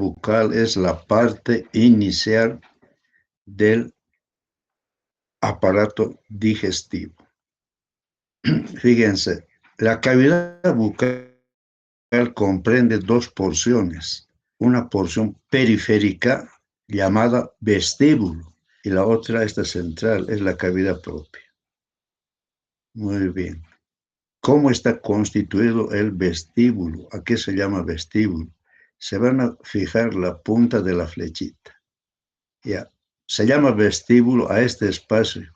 bucal es la parte inicial del aparato digestivo. Fíjense, la cavidad bucal comprende dos porciones. Una porción periférica llamada vestíbulo y la otra, esta central, es la cavidad propia. Muy bien. ¿Cómo está constituido el vestíbulo? ¿A qué se llama vestíbulo? Se van a fijar la punta de la flechita. Ya. Se llama vestíbulo a este espacio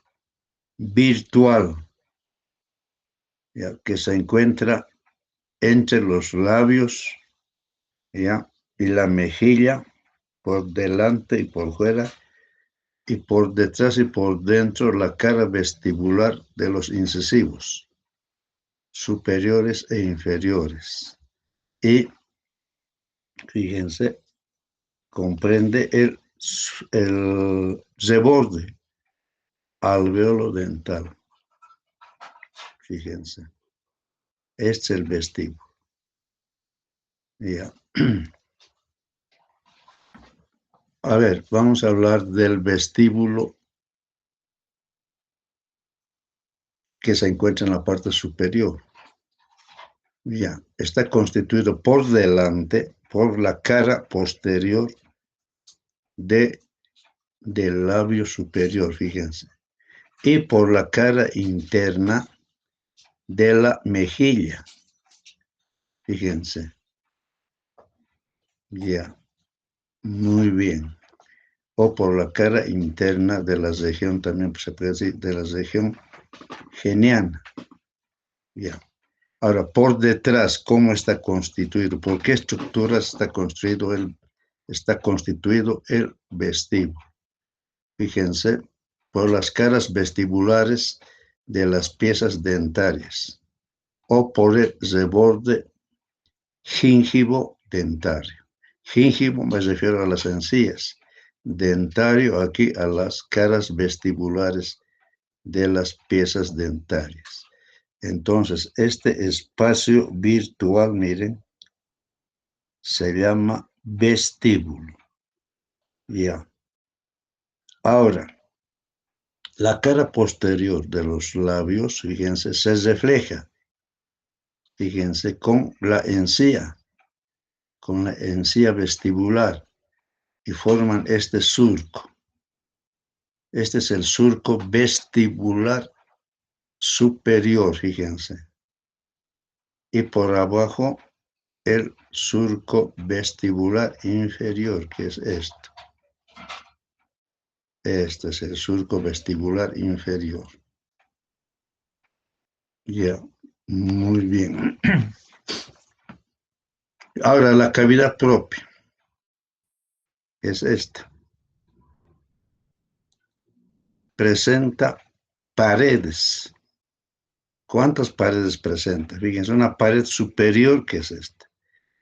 virtual, ya, que se encuentra entre los labios, ya, y la mejilla, por delante y por fuera, y por detrás y por dentro la cara vestibular de los incisivos superiores e inferiores. Y fíjense, comprende el reborde alveolo dental. Fíjense, este es el vestíbulo. Ya. A ver, vamos a hablar del vestíbulo que se encuentra en la parte superior. Ya, está constituido por delante, por la cara posterior del labio superior, fíjense, y por la cara interna de la mejilla, fíjense. Ya, muy bien. O por la cara interna de la región, también se puede decir, de la región geniana. Ya. Ahora, por detrás, ¿cómo está constituido? ¿Por qué estructuras está constituido el vestíbulo? Fíjense, por las caras vestibulares de las piezas dentarias o por el reborde gíngivo dentario. Gíngivo me refiero a las encías, dentario aquí a las caras vestibulares de las piezas dentarias. Entonces, este espacio virtual, miren, se llama vestíbulo. Ya. Ahora, la cara posterior de los labios, fíjense, se refleja, fíjense, con la encía vestibular y forman este surco. Este es el surco vestibular superior, fíjense. Y por abajo el surco vestibular inferior, que es esto. Este es el surco vestibular inferior. Ya, muy bien. Ahora la cavidad propia es esta. Presenta paredes. ¿Cuántas paredes presenta? Fíjense, una pared superior, que es esta.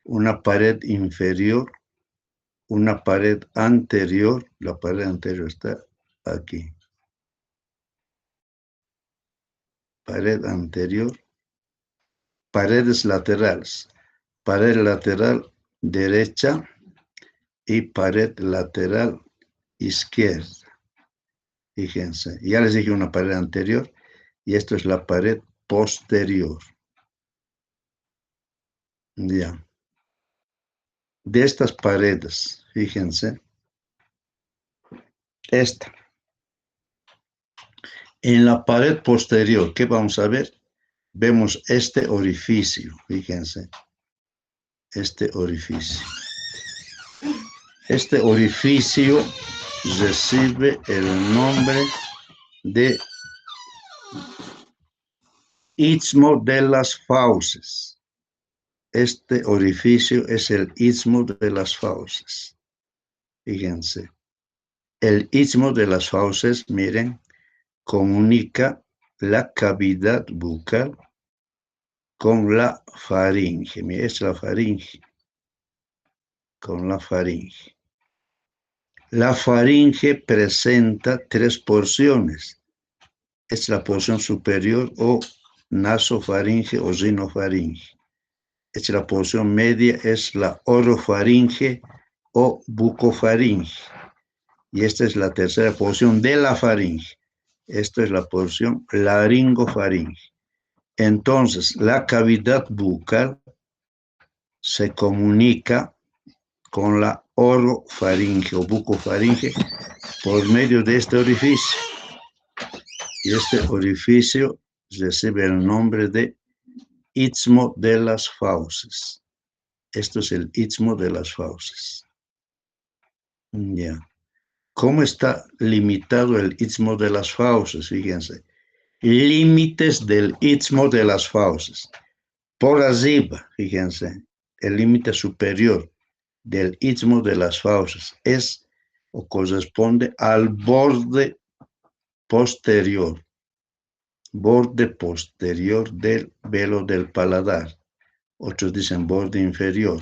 Una pared inferior, una pared anterior. La pared anterior está aquí. Pared anterior. Paredes laterales. Pared lateral derecha y pared lateral izquierda. Fíjense, ya les dije una pared anterior y esto es la pared posterior. Ya. De estas paredes, fíjense, esta. En la pared posterior, ¿qué vamos a ver? Vemos este orificio, fíjense, este orificio. Este orificio recibe el nombre de istmo de las fauces. Este orificio es el istmo de las fauces. Fíjense, el istmo de las fauces, miren, comunica la cavidad bucal con la faringe. Miren, es la faringe. Con la faringe. La faringe presenta tres porciones. Es la porción superior o nasofaringe o rinofaringe. Es la porción media, es la orofaringe o bucofaringe. Y esta es la tercera porción de la faringe. Esta es la porción laringofaringe. Entonces, la cavidad bucal se comunica con la orofaringe o bucofaringe por medio de este orificio. Y este orificio recibe el nombre de istmo de las fauces. Esto es el istmo de las fauces. Ya. ¿Cómo está limitado el istmo de las fauces? Fíjense. Límites del istmo de las fauces. Por arriba, fíjense, el límite superior del istmo de las fauces es o corresponde al borde posterior del velo del paladar. Otros dicen borde inferior,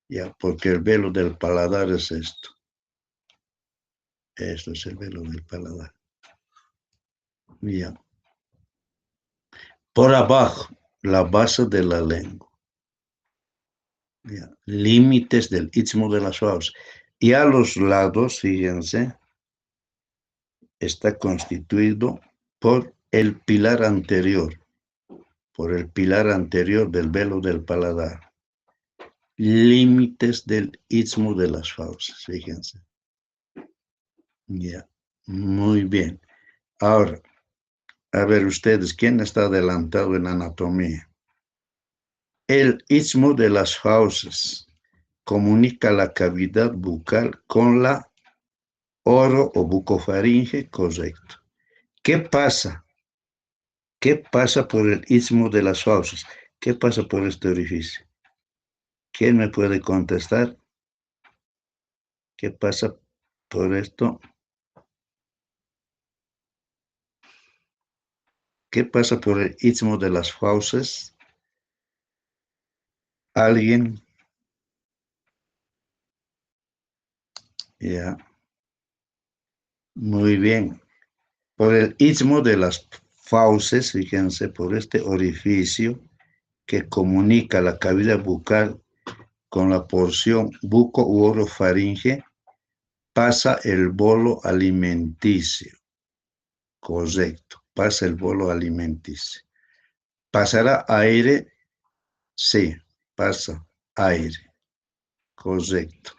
ya, porque el velo del paladar es esto. Esto es el velo del paladar. Ya. Por abajo, la base de la lengua. Ya. Límites del istmo de las fauces. Y a los lados, fíjense, está constituido por el pilar anterior del velo del paladar. Límites del istmo de las fauces, fíjense. Ya, muy bien. Ahora, a ver ustedes, ¿quién está adelantado en anatomía? El istmo de las fauces comunica la cavidad bucal con la oro o bucofaringe, correcto. ¿Qué pasa? ¿Qué pasa por el istmo de las fauces? ¿Qué pasa por este orificio? ¿Quién me puede contestar? ¿Qué pasa por esto? ¿Qué pasa por el istmo de las fauces? ¿Alguien? Ya. Muy bien. Por el istmo de las fauces, fíjense, por este orificio que comunica la cavidad bucal con la porción buco u orofaringe, pasa el bolo alimenticio. Correcto, pasa el bolo alimenticio. ¿Pasará aire? Sí, pasa aire. Correcto.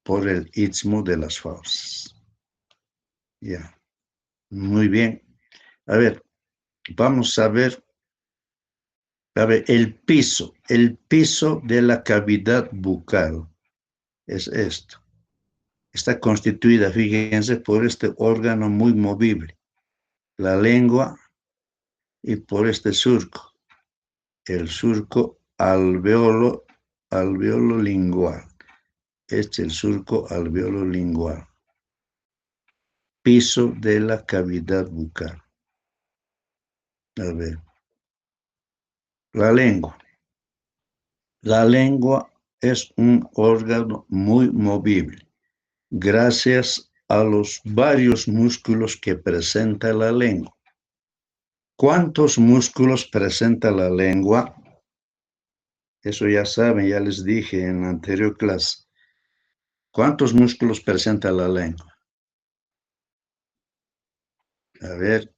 Por el istmo de las fauces. Ya. Muy bien. A ver, vamos a ver el piso de la cavidad bucal es esto. Está constituida, fíjense, por este órgano muy movible, la lengua, y por este surco, el surco alveolo lingual. Este es el surco alveolo lingual. Piso de la cavidad bucal. A ver. La lengua. La lengua es un órgano muy movible, gracias a los varios músculos que presenta la lengua. ¿Cuántos músculos presenta la lengua? Eso ya saben, ya les dije en la anterior clase. ¿Cuántos músculos presenta la lengua? A ver,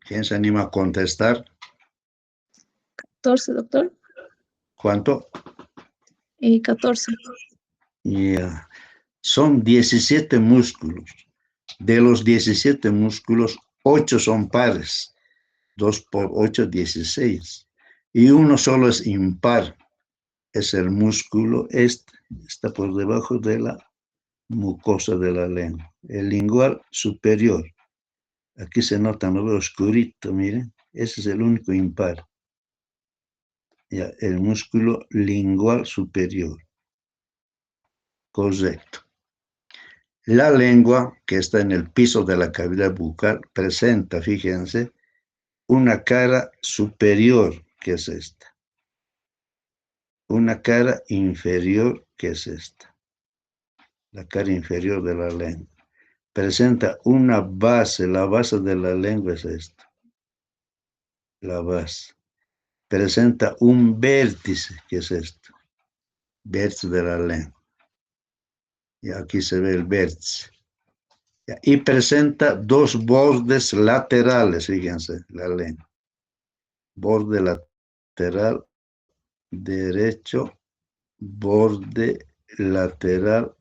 ¿quién se anima a contestar? 14, doctor. ¿Cuánto? 14. Yeah. Son 17 músculos. De los 17 músculos, 8 son pares. 2 por 8, 16. Y uno solo es impar. Es el músculo este. Está por debajo de la mucosa de la lengua. El lingual superior. Aquí se nota, no veo oscurito, miren. Ese es el único impar. Ya, el músculo lingual superior. Correcto. La lengua, que está en el piso de la cavidad bucal, presenta, fíjense, una cara superior, que es esta. Una cara inferior, que es esta. La cara inferior de la lengua. Presenta una base, la base de la lengua es esta. La base. Presenta un vértice, que es esto. vértice de la lengua. Y aquí se ve el vértice. Y presenta dos bordes laterales, fíjense, la lengua. Borde lateral derecho, borde lateral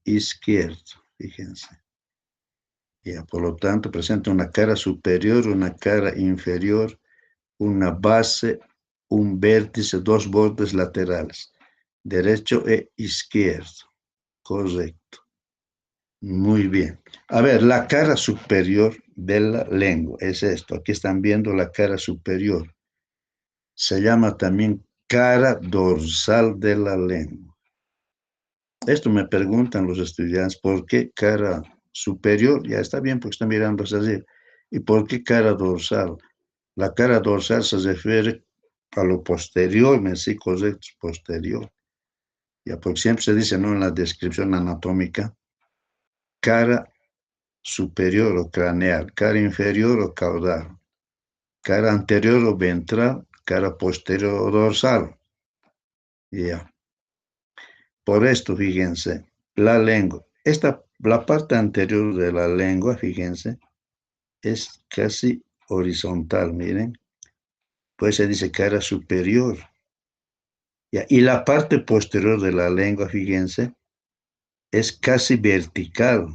izquierdo, fíjense. Ya, por lo tanto, presenta una cara superior, una cara inferior, una base, un vértice, dos bordes laterales, derecho e izquierdo. Correcto. Muy bien. A ver, la cara superior de la lengua es esto. Aquí están viendo la cara superior. Se llama también cara dorsal de la lengua. Esto me preguntan los estudiantes, ¿por qué cara superior? Ya está bien porque están mirando hacia arriba. ¿Y por qué cara dorsal? La cara dorsal se refiere a lo posterior, me sí, correcto, posterior. Ya, porque siempre se dice, ¿no? En la descripción anatómica, cara superior o craneal, cara inferior o caudal, cara anterior o ventral, cara posterior o dorsal. Ya. Por esto, fíjense, la lengua, la parte anterior de la lengua, fíjense, es casi horizontal, miren. Pues se dice cara superior. Ya. Y la parte posterior de la lengua, fíjense, es casi vertical.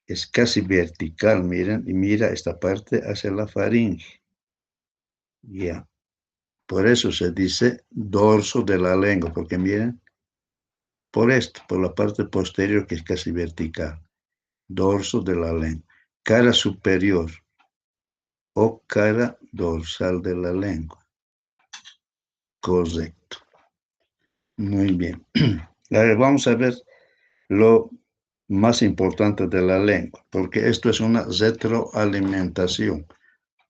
Es casi vertical, miren, y mira esta parte hacia la faringe. Ya. Por eso se dice dorso de la lengua, porque miren, por esto, por la parte posterior que es casi vertical. Dorso de la lengua. Cara superior o cara dorsal de la lengua. Correcto. Muy bien. Ahora vamos a ver lo más importante de la lengua, porque esto es una retroalimentación,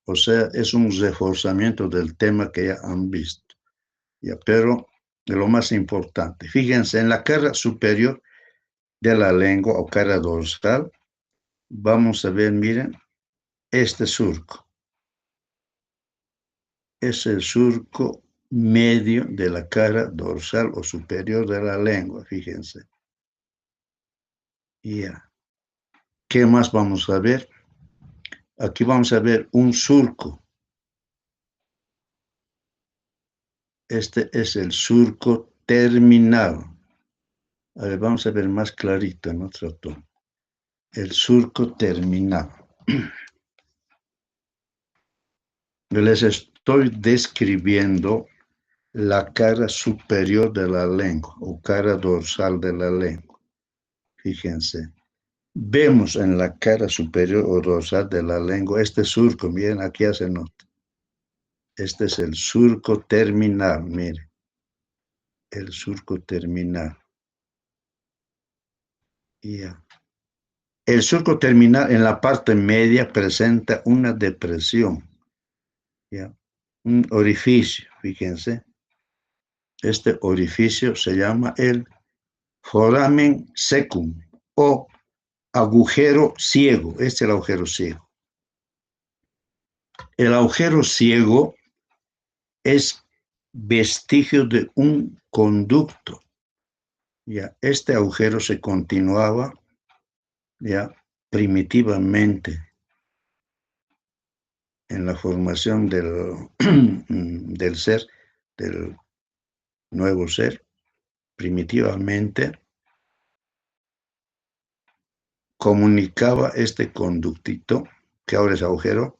o sea, es un reforzamiento del tema que ya han visto. Ya, pero de lo más importante, fíjense, en la cara superior de la lengua o cara dorsal, vamos a ver, miren, este surco. Es el surco medio de la cara dorsal o superior de la lengua, fíjense. Ya. ¿Qué más vamos a ver? Aquí vamos a ver un surco. Este es el surco terminal. A ver, vamos a ver más clarito en otro tono. El surco terminal. Les estoy describiendo la cara superior de la lengua o cara dorsal de la lengua. Fíjense. Vemos en la cara superior o dorsal de la lengua este surco. Miren, aquí hace nota. Este es el surco terminal, miren. El surco terminal. Yeah. El surco terminal en la parte media presenta una depresión. Yeah. Un orificio, fíjense. Este orificio se llama el foramen secum o agujero ciego. Este es el agujero ciego. El agujero ciego es vestigio de un conducto. Ya, este agujero se continuaba ya primitivamente en la formación del ser, del nuevo ser, primitivamente comunicaba este conductito, que ahora es agujero,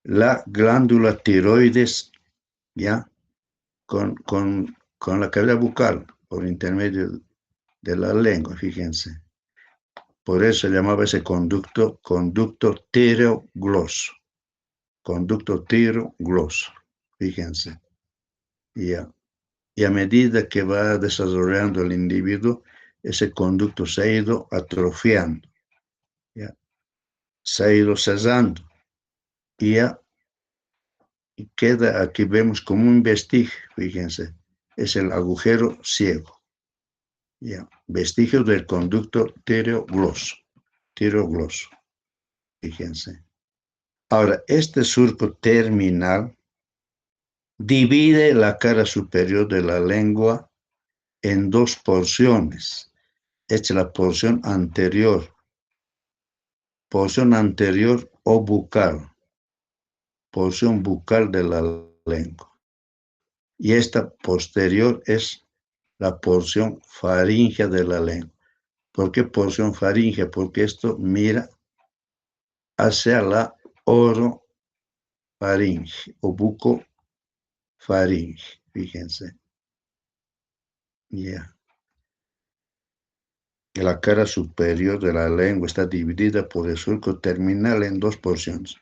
la glándula tiroides, ya, con la cavidad bucal, por intermedio de la lengua, fíjense. Por eso se llamaba ese conducto tireogloso. Conducto tireogloso, fíjense. Ya. Y a medida que va desarrollando el individuo, ese conducto se ha ido atrofiando, ¿ya? Se ha ido cesando. Y ya queda, aquí vemos como un vestigio, fíjense, es el agujero ciego. ¿Ya? Vestigio del conducto tireogloso, fíjense. Ahora, este surco terminal divide la cara superior de la lengua en dos porciones. Esta es la porción anterior o bucal, porción bucal de la lengua. Y esta posterior es la porción faríngea de la lengua. ¿Por qué porción faríngea? Porque esto mira hacia la orofaringe o bucofaringe, fíjense. Ya. La cara superior de la lengua está dividida por el surco terminal en dos porciones,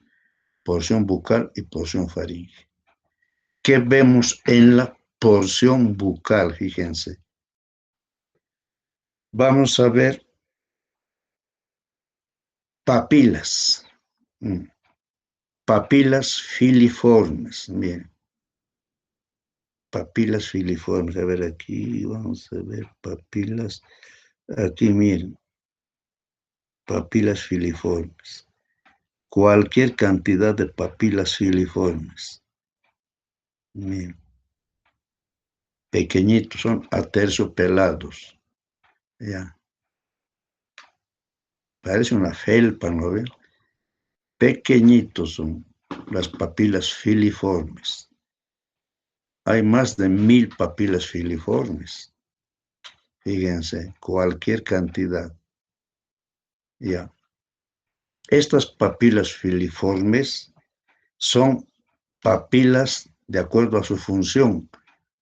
porción bucal y porción faríngea. ¿Qué vemos en la porción bucal? Fíjense. Vamos a ver papilas. Papilas filiformes. Miren. Papilas filiformes. A ver aquí, vamos a ver papilas. Aquí miren. Papilas filiformes. Cualquier cantidad de papilas filiformes. Miren. Pequeñitos, son aterciopelados. Ya. Parece una felpa, ¿no ven? Pequeñitos son las papilas filiformes. Hay más de 1000 papilas filiformes. Fíjense, cualquier cantidad. Ya. Estas papilas filiformes son papilas de acuerdo a su función.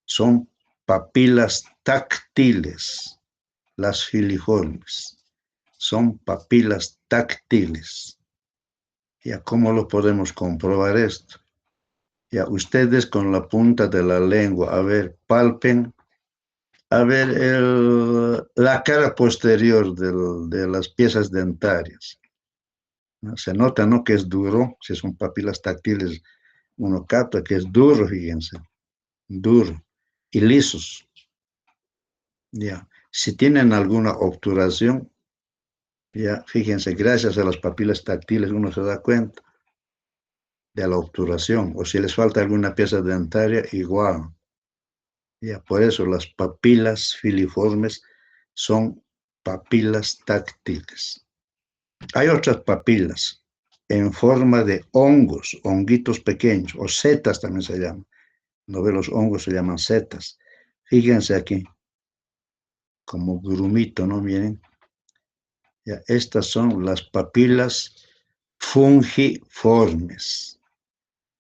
Son papilas táctiles, las filiformes. Son papilas táctiles. Ya, ¿cómo lo podemos comprobar esto? Ya, ustedes con la punta de la lengua, a ver, palpen, a ver la cara posterior de las piezas dentarias. ¿No? Se nota, ¿no?, que es duro, si son papilas táctiles, uno capta que es duro, fíjense, duro, y lisos. Ya, si tienen alguna obturación, ya, fíjense, gracias a las papilas táctiles uno se da cuenta de la obturación, o si les falta alguna pieza dentaria, igual. Ya, por eso las papilas filiformes son papilas táctiles. Hay otras papilas en forma de hongos, honguitos pequeños, o setas también se llaman. ¿No ve? Los hongos se llaman setas. Fíjense aquí, como grumito, ¿no? Miren. Ya, estas son las papilas fungiformes.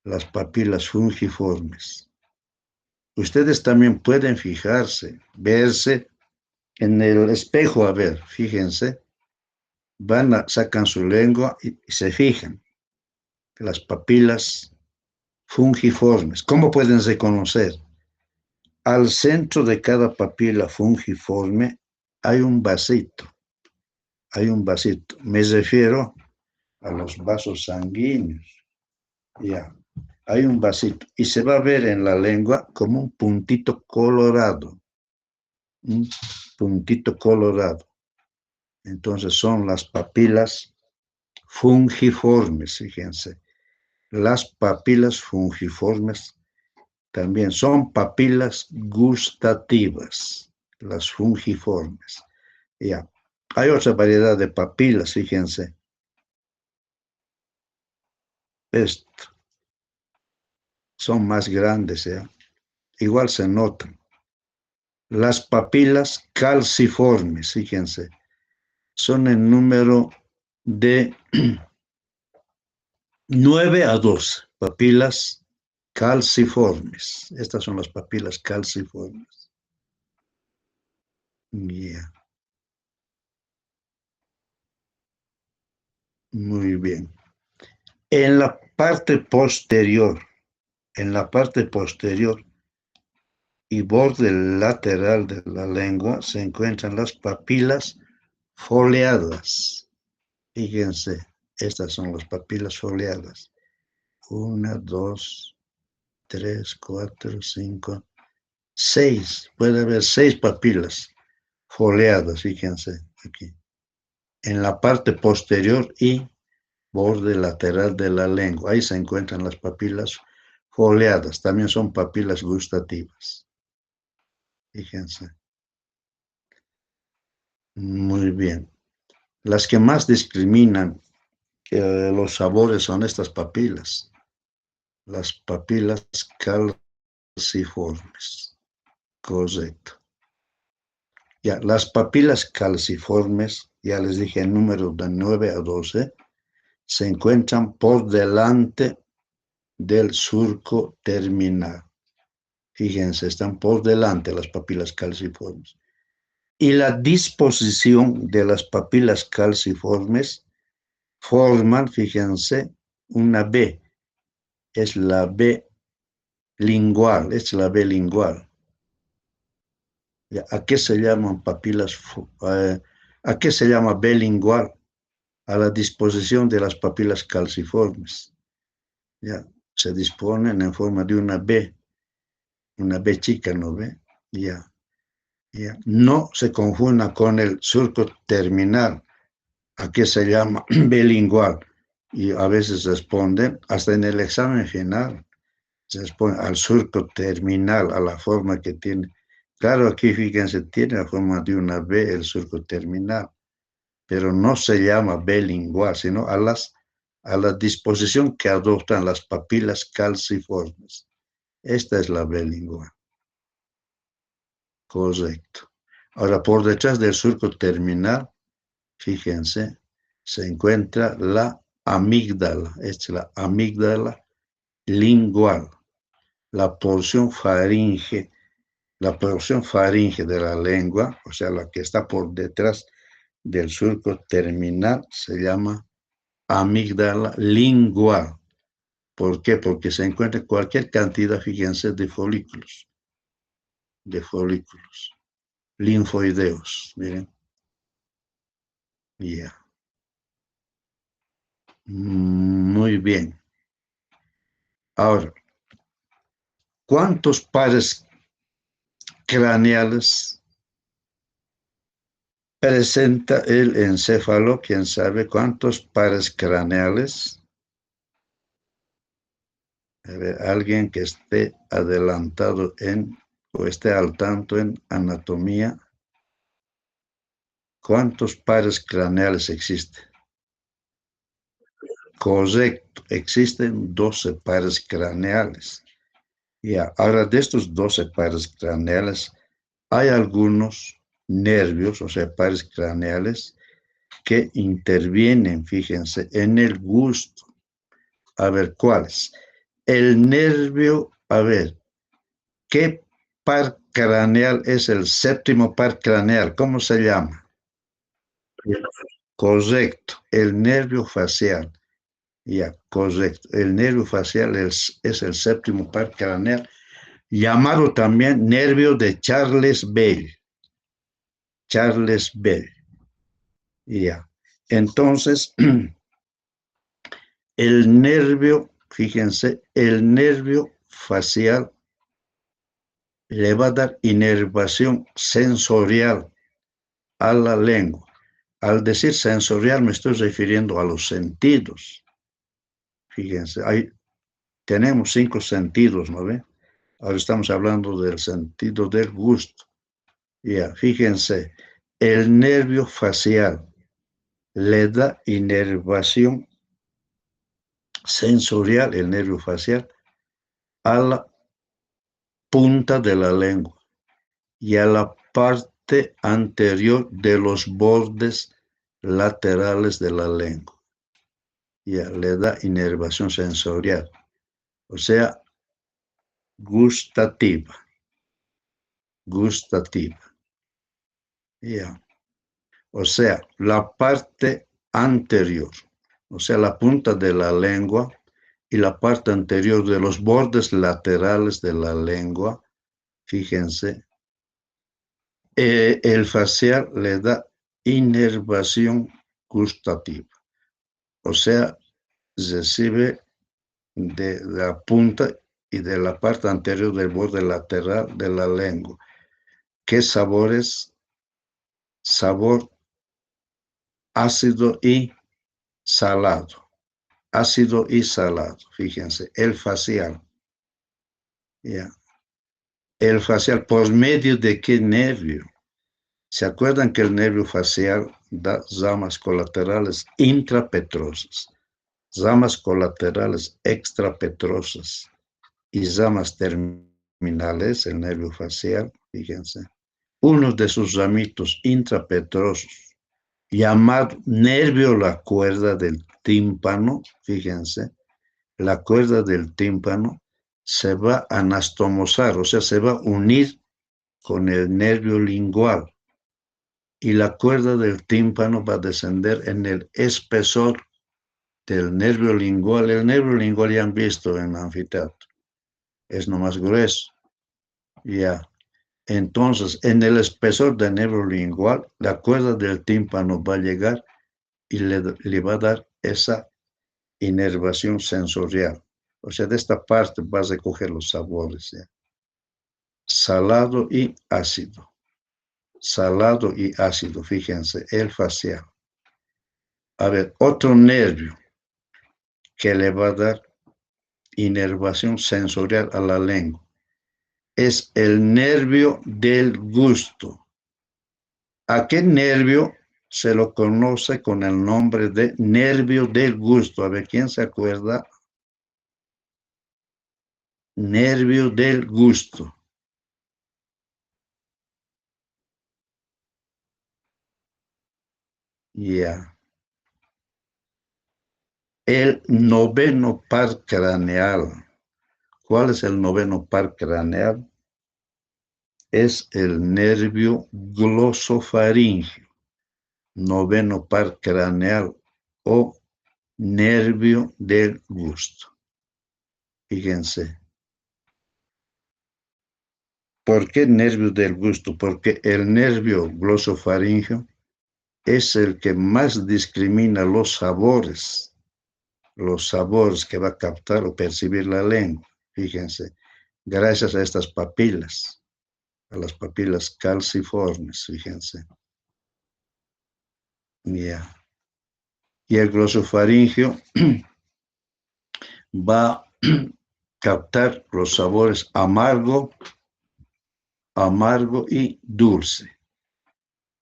Las papilas fungiformes. Ustedes también pueden fijarse, verse en el espejo, a ver, fíjense, sacan su lengua y se fijan. Las papilas fungiformes. ¿Cómo pueden reconocer? Al centro de cada papila fungiforme hay un vasito. Hay un vasito. Me refiero a los vasos sanguíneos. Ya. Hay un vasito. Y se va a ver en la lengua como un puntito colorado. Un puntito colorado. Entonces son las papilas fungiformes, fíjense. Las papilas fungiformes también son papilas gustativas, las fungiformes. Ya. Hay otra variedad de papilas, fíjense. Esto. Son más grandes, ¿ya? Igual se notan. Las papilas calciformes, fíjense, son en número de 9 a 12 papilas calciformes. Estas son las papilas calciformes. Yeah. Muy bien. En la parte posterior y borde lateral de la lengua se encuentran las papilas foliadas. Fíjense, estas son las papilas foliadas. 1, 2, 3, 4, 5, 6. Puede haber 6 papilas foliadas, fíjense aquí. En la parte posterior y borde lateral de la lengua. Ahí se encuentran las papilas foliadas, también son papilas gustativas. Fíjense. Muy bien. Las que más discriminan los sabores son estas papilas, las papilas calciformes. Correcto. Ya, las papilas calciformes, ya les dije el número de 9 a 12, se encuentran por delante del surco terminal. Fíjense, están por delante las papilas calciformes. Y la disposición de las papilas calciformes forman, fíjense, una B. Es la B lingual, es la B lingual. ¿A qué se llaman papilas? ¿A qué se llama B lingual? A la disposición de las papilas calciformes. Ya, se disponen en forma de una B chica, ¿no ve? Ya, ya. No se confunda con el surco terminal, a qué se llama B lingual. Y a veces responden, hasta en el examen final, se responde al surco terminal, a la forma que tiene. Claro, aquí fíjense, tiene la forma de una B el surco terminal, pero no se llama B lingual, sino a la disposición que adoptan las papilas calciformes. Esta es la B lingual. Correcto. Ahora, por detrás del surco terminal, fíjense, se encuentra la amígdala. Es la amígdala lingual, la porción faringe de la lengua, o sea, la que está por detrás del surco terminal, se llama amígdala lingual. ¿Por qué? Porque se encuentra cualquier cantidad, fíjense, de folículos, linfoideos, miren. Ya. Muy bien. Ahora, ¿cuántos pares craneales presenta el encéfalo? ¿Quién sabe cuántos pares craneales? A ver, alguien que esté adelantado o esté al tanto en anatomía. ¿Cuántos pares craneales existen? Correcto, existen 12 pares craneales. Ya, ahora de estos 12 pares craneales, hay algunos nervios, o sea, pares craneales, que intervienen, fíjense, en el gusto. A ver, ¿cuáles? El nervio, a ver, ¿qué par craneal es el séptimo par craneal? ¿Cómo se llama? Correcto, el nervio facial. Ya, correcto. El nervio facial es el séptimo par craneal, llamado también nervio de Charles Bell. Charles Bell. Ya. Entonces, el nervio, fíjense, el nervio facial le va a dar inervación sensorial a la lengua. Al decir sensorial me estoy refiriendo a los sentidos. Fíjense, tenemos 5 sentidos, ¿no ven? Ahora estamos hablando del sentido del gusto. Ya, fíjense, el nervio facial le da inervación sensorial, el nervio facial, a la punta de la lengua y a la parte anterior de los bordes laterales de la lengua. Ya, le da inervación sensorial, o sea, gustativa. Ya. O sea, la parte anterior, o sea, la punta de la lengua y la parte anterior de los bordes laterales de la lengua, fíjense, el facial le da inervación gustativa, o sea, recibe de la punta y de la parte anterior del borde lateral de la lengua. ¿Qué sabores? Sabor ácido y salado. Ácido y salado, fíjense, el facial. Ya. El facial, ¿por medio de qué nervio? ¿Se acuerdan que el nervio facial da ramas colaterales intrapetrosas, ramas colaterales extrapetrosas y ramas terminales, el nervio facial? Fíjense. Uno de sus ramitos intrapetrosos, llamado nervio la cuerda del tímpano, fíjense, la cuerda del tímpano se va a anastomosar, o sea, se va a unir con el nervio lingual y la cuerda del tímpano va a descender en el espesor del nervio lingual. El nervio lingual ya han visto en el anfiteatro, es nomás grueso, ya. Entonces, en el espesor del nervio lingual, la cuerda del tímpano va a llegar y le va a dar esa inervación sensorial. O sea, de esta parte vas a recoger los sabores, ¿ya? Salado y ácido. Salado y ácido, fíjense, el facial. A ver, otro nervio que le va a dar inervación sensorial a la lengua es el nervio del gusto. ¿A qué nervio se lo conoce con el nombre de nervio del gusto? A ver, ¿quién se acuerda? Nervio del gusto. Ya. El noveno par craneal. ¿Cuál es el noveno par craneal? Es el nervio glosofaringeo. Noveno par craneal o nervio del gusto. Fíjense. ¿Por qué nervio del gusto? Porque el nervio glosofaringeo es el que más discrimina los sabores que va a captar o percibir la lengua. Fíjense, gracias a estas papilas, a las papilas calciformes, fíjense. Ya. Y el glosofaringeo va a captar los sabores amargo y dulce.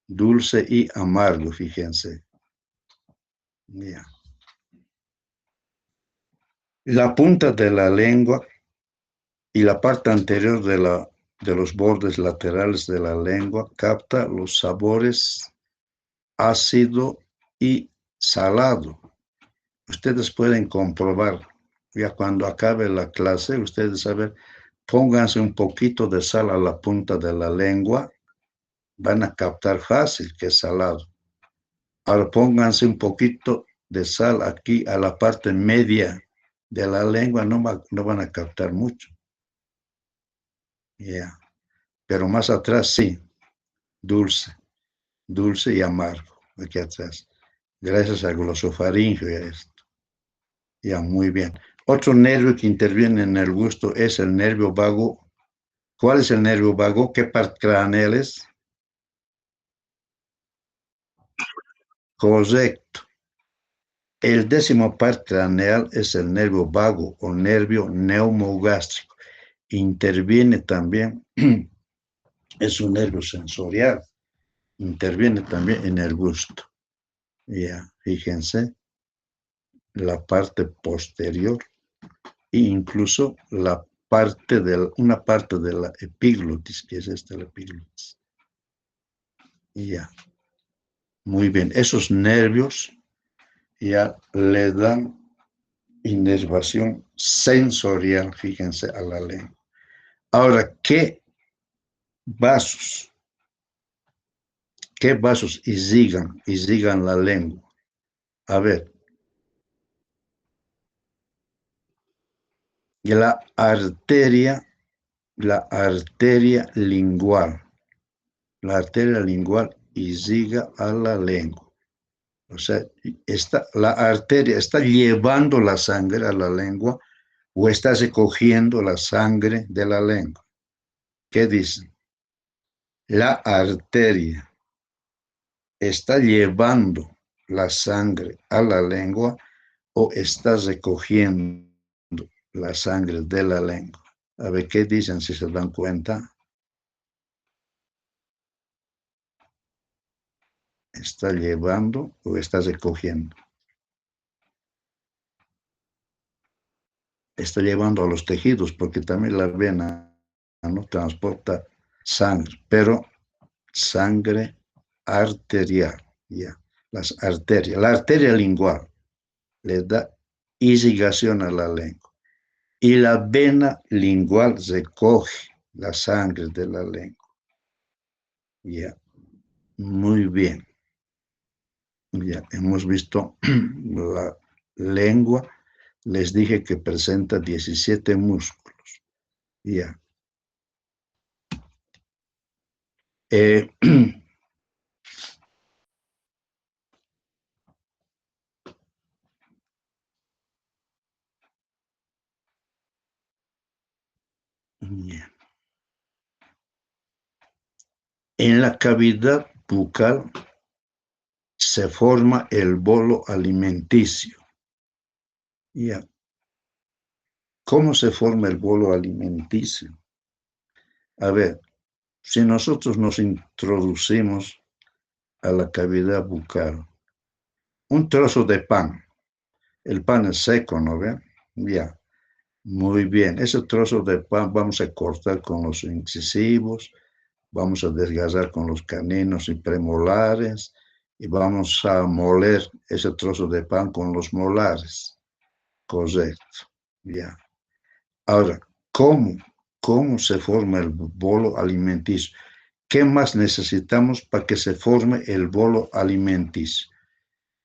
Dulce y amargo, fíjense. Ya. La punta de la lengua y la parte anterior de los bordes laterales de la lengua capta los sabores ácido y salado. Ustedes pueden comprobar, ya cuando acabe la clase, ustedes saben, pónganse un poquito de sal a la punta de la lengua, van a captar fácil que es salado. Ahora pónganse un poquito de sal aquí a la parte media de la lengua, no van a captar mucho. Yeah. Pero más atrás sí, dulce y amargo, aquí atrás. Gracias al glosofaringeo y a esto. Ya, muy bien. Otro nervio que interviene en el gusto es el nervio vago. ¿Cuál es el nervio vago? ¿Qué par craneal es? Correcto. El décimo par craneal es el nervio vago o nervio neumogástrico. Interviene también, es un nervio sensorial, interviene también en el gusto. Ya, fíjense, la parte posterior e incluso una parte de la epiglotis, que es esta la epiglotis. Ya, muy bien. Esos nervios ya le dan inervación sensorial, fíjense, a la lengua. Ahora, ¿qué vasos irrigan la lengua? A ver, la arteria lingual. La arteria lingual irriga a la lengua. O sea, la arteria está llevando la sangre a la lengua o está recogiendo la sangre de la lengua. ¿Qué dicen? La arteria está llevando la sangre a la lengua o está recogiendo la sangre de la lengua. A ver qué dicen, si se dan cuenta. ¿Está llevando o está recogiendo? Está llevando a los tejidos, porque también la vena no transporta sangre, pero sangre arterial, ya, las arterias, la arteria lingual le da irrigación a la lengua y la vena lingual recoge la sangre de la lengua. Ya, muy bien. Ya hemos visto la lengua, les dije que presenta 17 músculos. Ya. Ya. En la cavidad bucal se forma el bolo alimenticio. Ya. ¿Cómo se forma el bolo alimenticio? A ver, si nosotros nos introducimos a la cavidad bucal, un trozo de pan, el pan es seco, ¿no ve? Ya, muy bien. Ese trozo de pan vamos a cortar con los incisivos, vamos a desgarrar con los caninos y premolares y vamos a moler ese trozo de pan con los molares. Correcto, ya. Ahora, ¿cómo se forma el bolo alimenticio? ¿Qué más necesitamos para que se forme el bolo alimenticio?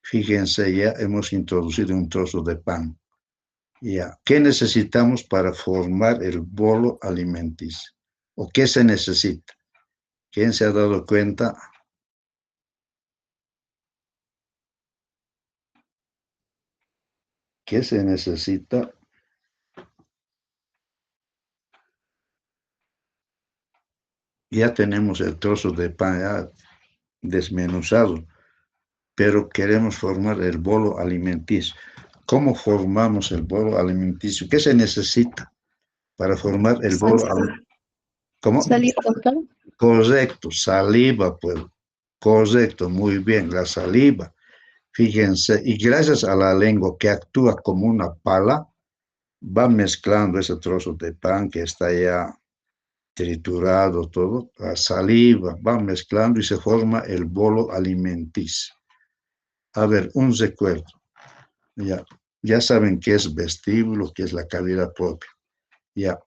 Fíjense, ya hemos introducido un trozo de pan. Ya. ¿Qué necesitamos para formar el bolo alimenticio? ¿O qué se necesita? ¿Quién se ha dado cuenta? ¿Qué se necesita? Ya tenemos el trozo de pan ya desmenuzado, pero queremos formar el bolo alimenticio. ¿Cómo formamos el bolo alimenticio? ¿Qué se necesita para formar el bolo alimenticio? ¿Cómo? Saliva bucal. Correcto, saliva, pues. Correcto, muy bien, la saliva. Fíjense, y gracias a la lengua que actúa como una pala, va mezclando ese trozo de pan que está ya triturado todo, la saliva, va mezclando y se forma el bolo alimenticio. A ver, un recuerdo. Ya saben qué es vestíbulo, qué es la cavidad propia. Ya.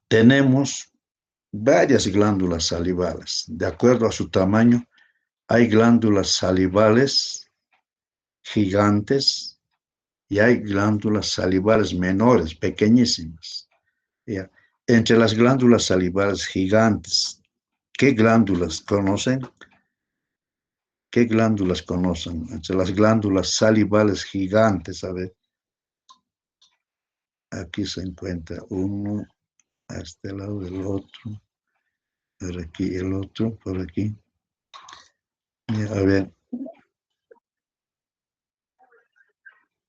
Tenemos varias glándulas salivales. De acuerdo a su tamaño, hay glándulas salivales gigantes y hay glándulas salivales menores, pequeñísimas. Ya. Entre las glándulas salivales gigantes, ¿qué glándulas conocen? ¿Qué glándulas conocen? Entre las glándulas salivales gigantes, a ver, aquí se encuentra uno, a este lado del otro, por aquí el otro, por aquí. A ver,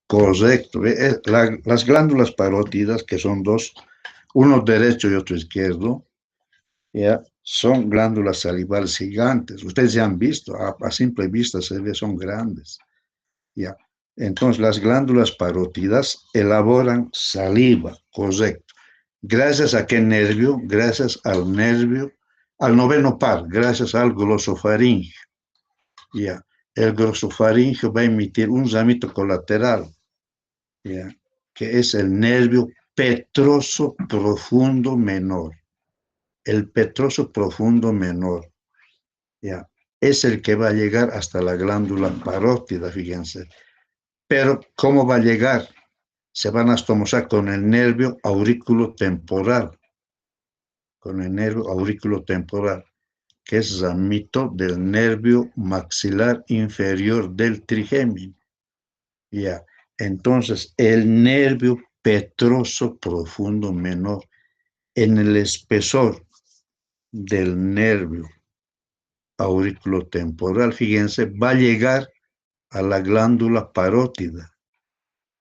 correcto. Las glándulas parótidas, que son dos, uno derecho y otro izquierdo, ya, son glándulas salivales gigantes. Ustedes ya han visto, a simple vista se ve, son grandes. Ya. Entonces, las glándulas parótidas elaboran saliva, correcto. ¿Gracias a qué nervio? Gracias al nervio, al noveno par, gracias al glosofaringio. Ya. El glosofaringio va a emitir un ramito colateral, ya, que es el nervio petroso profundo menor. El petroso profundo menor, ya, es el que va a llegar hasta la glándula parótida, fíjense. Pero, ¿cómo va a llegar? Se van a estomosar con el nervio aurículo-temporal, que es ramito del nervio maxilar inferior del trigémino. Ya. Entonces, el nervio petroso profundo menor, en el espesor del nervio auriculotemporal, fíjense, va a llegar a la glándula parótida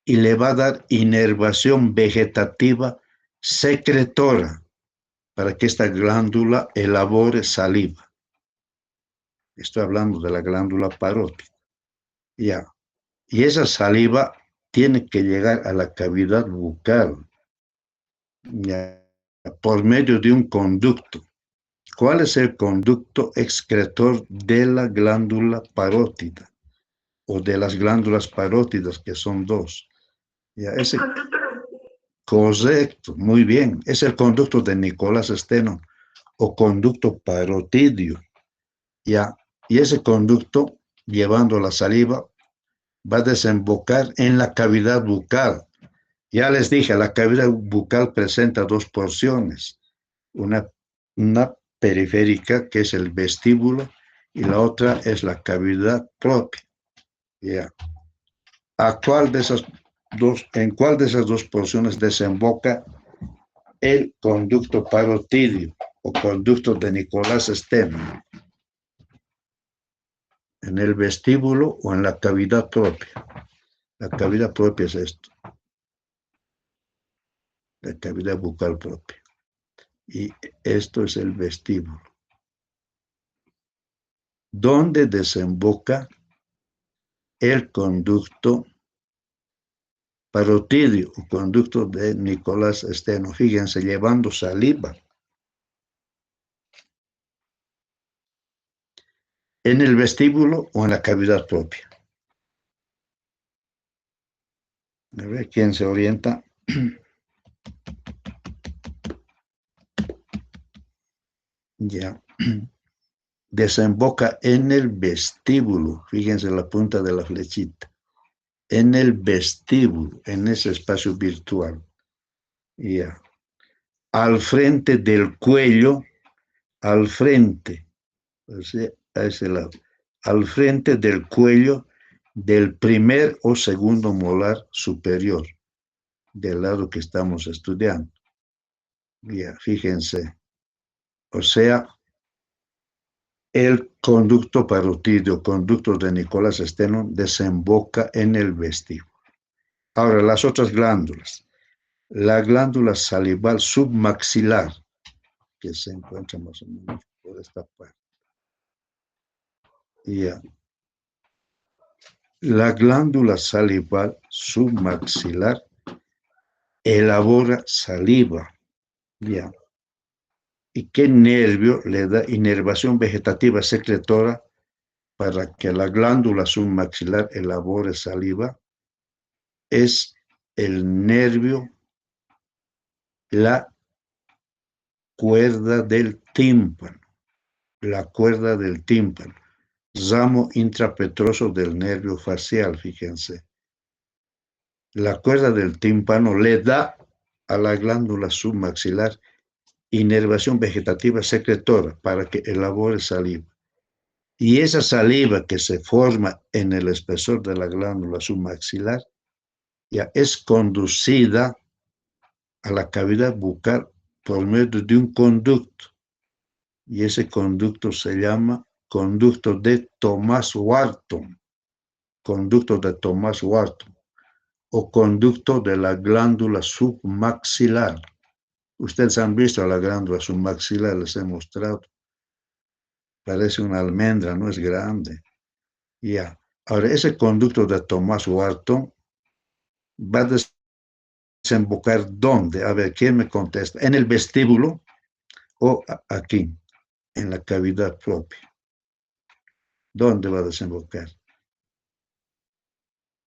y le va a dar inervación vegetativa secretora para que esta glándula elabore saliva. Estoy hablando de la glándula parótida. Ya. Y esa saliva tiene que llegar a la cavidad bucal, ya, por medio de un conducto. ¿Cuál es el conducto excretor de la glándula parótida? O de las glándulas parótidas, que son dos. Ya, ese, correcto, muy bien. Es el conducto de Nicolás Steno, o conducto parotidio. Ya, y ese conducto, llevando la saliva, va a desembocar en la cavidad bucal. Ya les dije, la cavidad bucal presenta dos porciones, una periférica, que es el vestíbulo, y la otra es la cavidad propia. Ya. ¿En cuál de esas dos porciones desemboca el conducto parotidio o conducto de Nicolás Steno? ¿En el vestíbulo o en la cavidad propia? La cavidad propia es esto, la cavidad bucal propia. Y esto es el vestíbulo. ¿Dónde desemboca el conducto parotidio o conducto de Nicolás Steno? Fíjense, llevando saliva. ¿En el vestíbulo o en la cavidad propia? A ver quién se orienta. Ya. Desemboca en el vestíbulo. Fíjense la punta de la flechita. En el vestíbulo, en ese espacio virtual. Ya. Al frente del cuello, al frente, o sea, a ese lado, al frente del cuello del primer o segundo molar superior, del lado que estamos estudiando. Ya, fíjense. O sea, el conducto parotidio, conducto de Nicolás Steno, desemboca en el vestíbulo. Ahora, las otras glándulas. La glándula salival submaxilar, que se encuentra más o menos por esta parte. Ya. La glándula salival submaxilar elabora saliva. Ya. ¿Y qué nervio le da inervación vegetativa secretora para que la glándula submaxilar elabore saliva? Es el nervio, la cuerda del tímpano. La cuerda del tímpano. Ramo intrapetroso del nervio facial, fíjense. La cuerda del tímpano le da a la glándula submaxilar inervación vegetativa secretora para que elabore saliva. Y esa saliva que se forma en el espesor de la glándula submaxilar ya es conducida a la cavidad bucal por medio de un conducto. Y ese conducto se llama conducto de Thomas-Wharton. Conducto de Thomas-Wharton o conducto de la glándula submaxilar. Ustedes han visto la glándula submaxilar, les he mostrado. Parece una almendra, no es grande. Ya. Ahora, ese conducto de Thomas-Wharton va a desembocar ¿dónde? A ver, ¿quién me contesta? ¿En el vestíbulo o aquí, en la cavidad propia? ¿Dónde va a desembocar?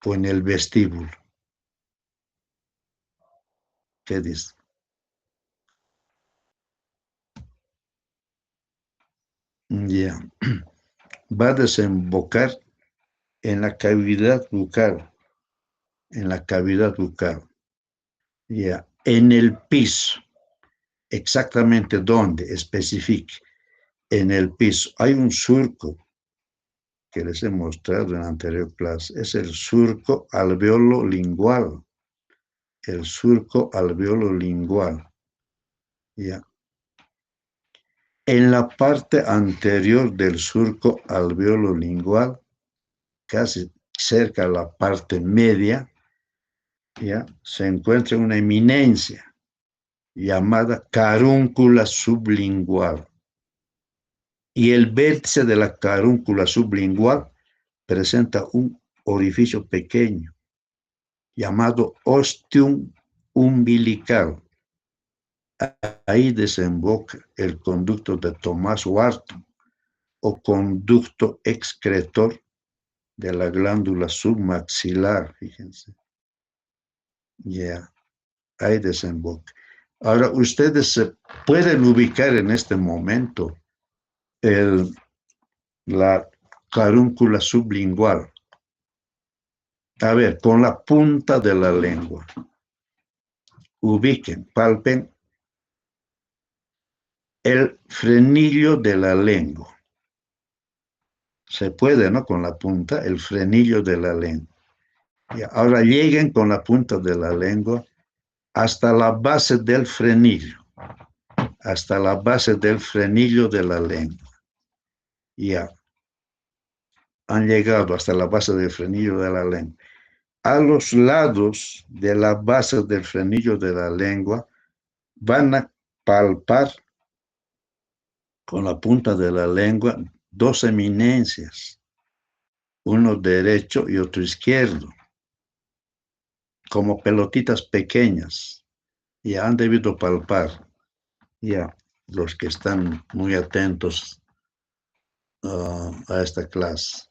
O en el vestíbulo. ¿Qué dice? Ya. Va a desembocar en la cavidad bucal. En la cavidad bucal. Ya. En el piso. Exactamente dónde, especifique. En el piso. Hay un surco que les he mostrado en la anterior clase. Es el surco alveolo lingual. El surco alveolo lingual. Ya. En la parte anterior del surco alveolo lingual, casi cerca de la parte media, ya, se encuentra una eminencia. llamada carúncula sublingual. Y el vértice de la carúncula sublingual presenta un orificio pequeño llamado ostium umbilical. Ahí desemboca el conducto de Thomas Wharton o conducto excretor de la glándula submaxilar, fíjense. Ya, ahí desemboca. Ahora, ustedes se pueden ubicar en este momento la carúncula sublingual. A ver, con la punta de la lengua. Ubiquen, palpen el frenillo de la lengua. Se puede, ¿no? Con la punta, el frenillo de la lengua. Y ahora lleguen con la punta de la lengua hasta la base del frenillo. Hasta la base del frenillo de la lengua. Ya. Han llegado hasta la base del frenillo de la lengua. A los lados de la base del frenillo de la lengua van a palpar con la punta de la lengua dos eminencias, uno derecho y otro izquierdo, como pelotitas pequeñas. Ya han debido palpar, ya los que están muy atentos a esta clase,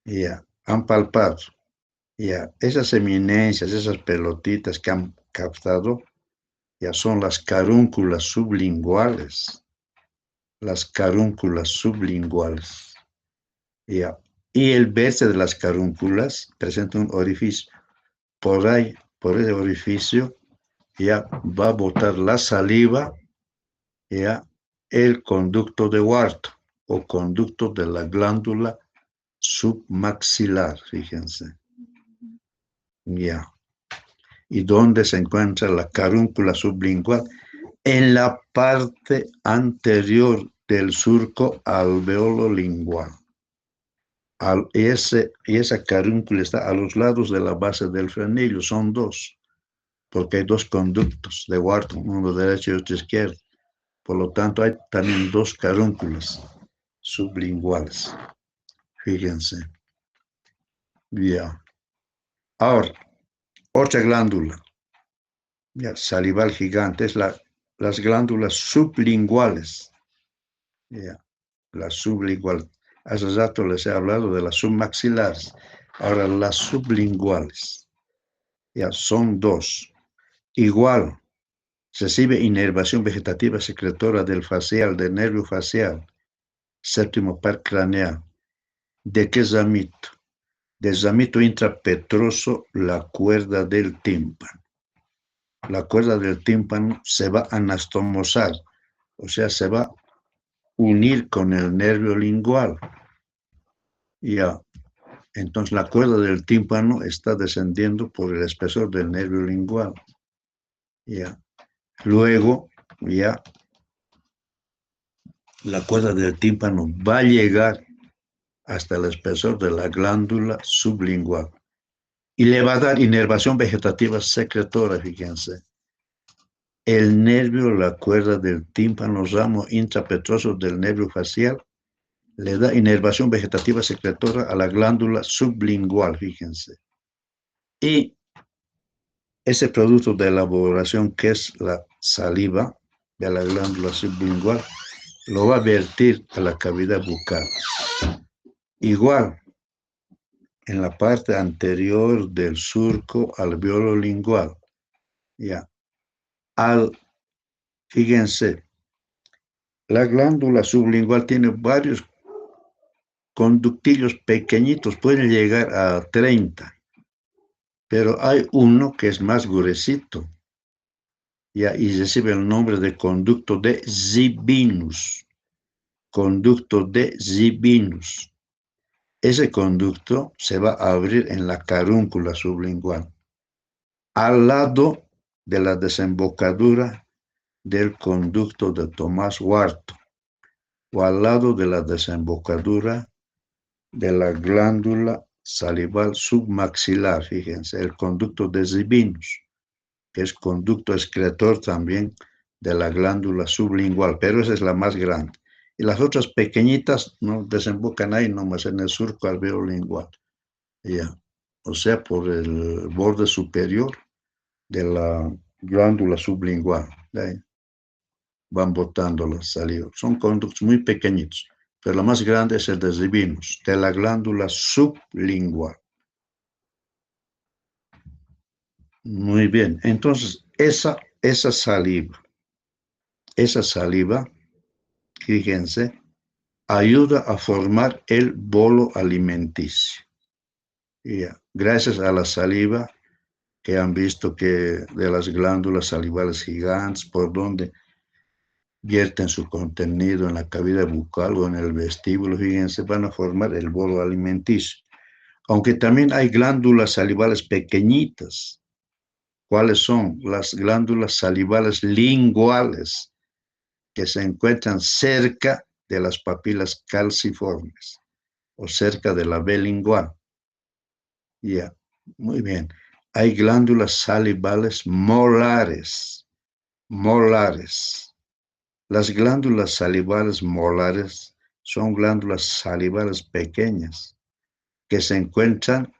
ya han palpado. Ya, esas eminencias, esas pelotitas que han captado, ya son las carúnculas sublinguales. Las carúnculas sublinguales. Ya. Y el vértice de las carúnculas presenta un orificio. Por ahí, por ese orificio, ya va a botar la saliva, ya el conducto de Wharton o conducto de la glándula submaxilar, fíjense. Ya. ¿Y dónde se encuentra la carúncula sublingual? En la parte anterior del surco alveolo lingual. Y esa carúncula está a los lados de la base del frenillo, son dos, porque hay dos conductos de Wharton, uno derecho y otro izquierdo. Por lo tanto, hay también dos carúnculas sublinguales. Fíjense. Ya. Ahora, otra glándula, ya, salival gigante, es las glándulas sublinguales. Ya, las sublinguales. Hace rato les he hablado de las submaxilares. Ahora, las sublinguales. Ya, son dos. Igual, recibe inervación vegetativa secretora del facial, del nervio facial, séptimo par craneal. ¿De qué zamito? Del zamito intrapetroso, la cuerda del tímpano. La cuerda del tímpano se va a anastomosar, o sea, se va a unir con el nervio lingual. Ya, entonces la cuerda del tímpano está descendiendo por el espesor del nervio lingual. Ya. Luego, ya, la cuerda del tímpano va a llegar hasta el espesor de la glándula sublingual y le va a dar inervación vegetativa secretora, fíjense. El nervio, la cuerda del tímpano, ramo intrapetroso del nervio facial, le da inervación vegetativa secretora a la glándula sublingual, fíjense. Y ese producto de elaboración, que es la saliva de la glándula sublingual, lo va a vertir a la cavidad bucal. Igual, en la parte anterior del surco alveolo lingual. Ya. Fíjense, la glándula sublingual tiene varios conductillos pequeñitos, pueden llegar a 30, pero hay uno que es más gruesito, ya, y recibe el nombre de conducto de Zibinus. Conducto de Zibinus. Ese conducto se va a abrir en la carúncula sublingual, al lado de la desembocadura del conducto de Thomas Wharton, o al lado de la desembocadura de la glándula salival submaxilar, fíjense, el conducto de Zibinus, que es conducto excretor también de la glándula sublingual, pero esa es la más grande. Y las otras pequeñitas no desembocan ahí nomás en el surco alveolingual. Ya. O sea, por el borde superior de la glándula sublingual. ¿Sí? Van botando la saliva. Son conductos muy pequeñitos, pero la más grande es el de Venus, de la glándula sublingual. Muy bien, entonces esa saliva, fíjense, ayuda a formar el bolo alimenticio. Y gracias a la saliva, que han visto que de las glándulas salivales gigantes, por donde vierten su contenido en la cavidad bucal o en el vestíbulo, fíjense, van a formar el bolo alimenticio. Aunque también hay glándulas salivales pequeñitas. ¿Cuáles son? Las glándulas salivales linguales, que se encuentran cerca de las papilas calciformes o cerca de la vena lingual. Ya, muy bien. Hay glándulas salivales molares. Las glándulas salivales molares son glándulas salivales pequeñas que se encuentran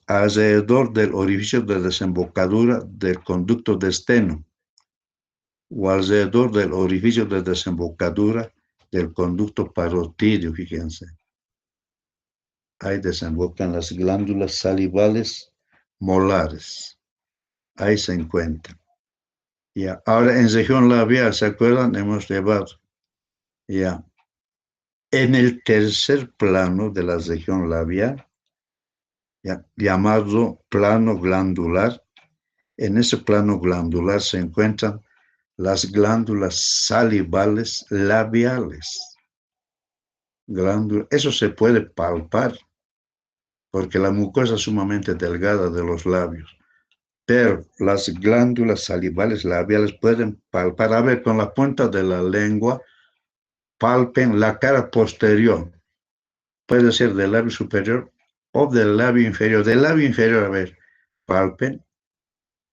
alrededor del orificio de desembocadura del conducto de esteno o alrededor del orificio de desembocadura del conducto parotidio, fíjense. Ahí desembocan las glándulas salivales molares. Ahí se encuentran. Ya. Ahora en región labial, ¿se acuerdan? Hemos llevado. Ya. En el tercer plano de la región labial, ya, llamado plano glandular, en ese plano glandular se encuentran las glándulas salivales labiales. Eso se puede palpar, porque la mucosa es sumamente delgada de los labios, pero las glándulas salivales labiales pueden palpar. A ver, con la punta de la lengua, palpen la cara posterior. Puede ser del labio superior o del labio inferior. Del labio inferior, a ver, palpen.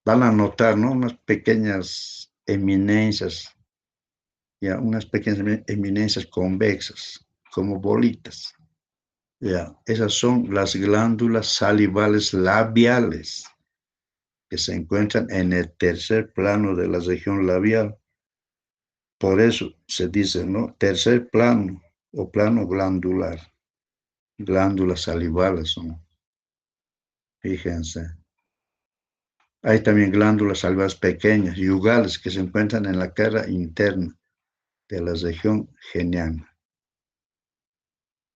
Van a notar, ¿no? Unas pequeñas eminencias, ya, unas pequeñas eminencias convexas, como bolitas. Ya, esas son las glándulas salivales labiales que se encuentran en el tercer plano de la región labial. Por eso se dice, ¿no? Tercer plano o plano glandular. Glándulas salivales son. Fíjense. Hay también glándulas salivales pequeñas, yugales, que se encuentran en la cara interna de la región geniana.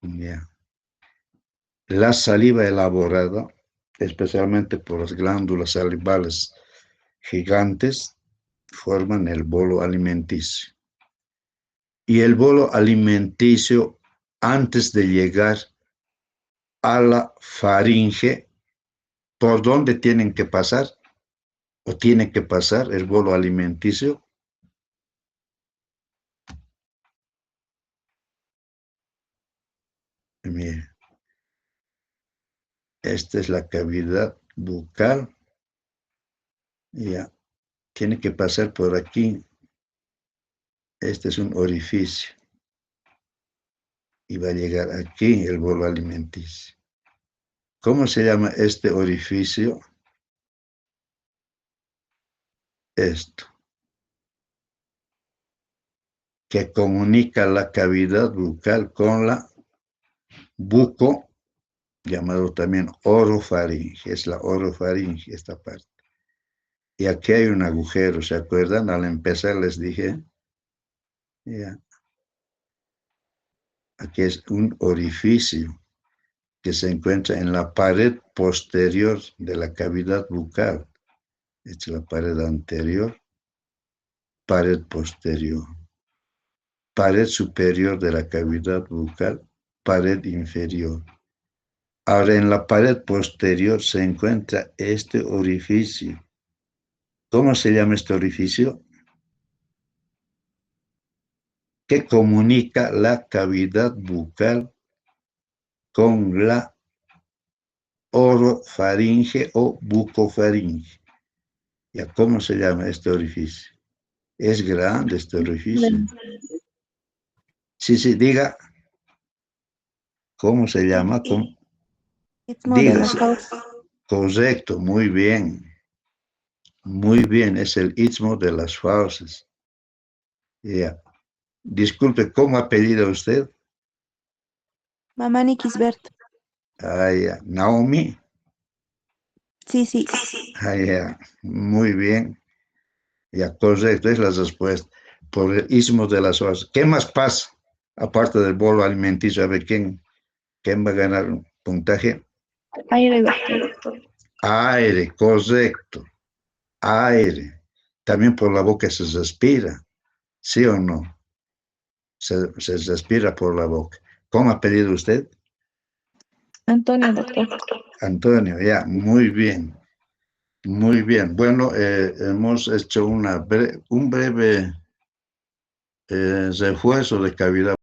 Yeah. La saliva elaborada, especialmente por las glándulas salivales gigantes, forman el bolo alimenticio. Y el bolo alimenticio, antes de llegar a la faringe, ¿por dónde tienen que pasar? ¿O tiene que pasar el bolo alimenticio? Mire, esta es la cavidad bucal. Ya, tiene que pasar por aquí. Este es un orificio. Y va a llegar aquí el bolo alimenticio. ¿Cómo se llama este orificio? Esto, que comunica la cavidad bucal con la buco, llamado también orofaringe. Es la orofaringe, esta parte. Y aquí hay un agujero, ¿se acuerdan? Al empezar les dije, ya, aquí es un orificio que se encuentra en la pared posterior de la cavidad bucal. Esta es la pared anterior, pared posterior, pared superior de la cavidad bucal, pared inferior. Ahora en la pared posterior se encuentra este orificio. ¿Cómo se llama este orificio? Que comunica la cavidad bucal con la orofaringe o bucofaringe. ¿Ya cómo se llama este orificio? Es grande este orificio. Sí, sí, diga. ¿Cómo se llama? Istmo de las Dígase. Fauces. Correcto, muy bien. Muy bien, es el istmo de las fauces. Ya. Disculpe, ¿cómo apellida usted? Mamani Kisbert. Ah, ya. Naomi. Sí, sí. Ah, ya. Muy bien. Ya, correcto, es la respuesta. Por el istmo de las fauces. ¿Qué más pasa? Aparte del bolo alimenticio, a ver quién va a ganar un puntaje. Aire, doctor. Aire, correcto. Aire. También por la boca se respira. ¿Sí o no? Se respira por la boca. ¿Cómo ha pedido usted? Antonio, doctor. Antonio, ya, muy bien. Muy bien. Bueno, hemos hecho un breve refuerzo de cavidad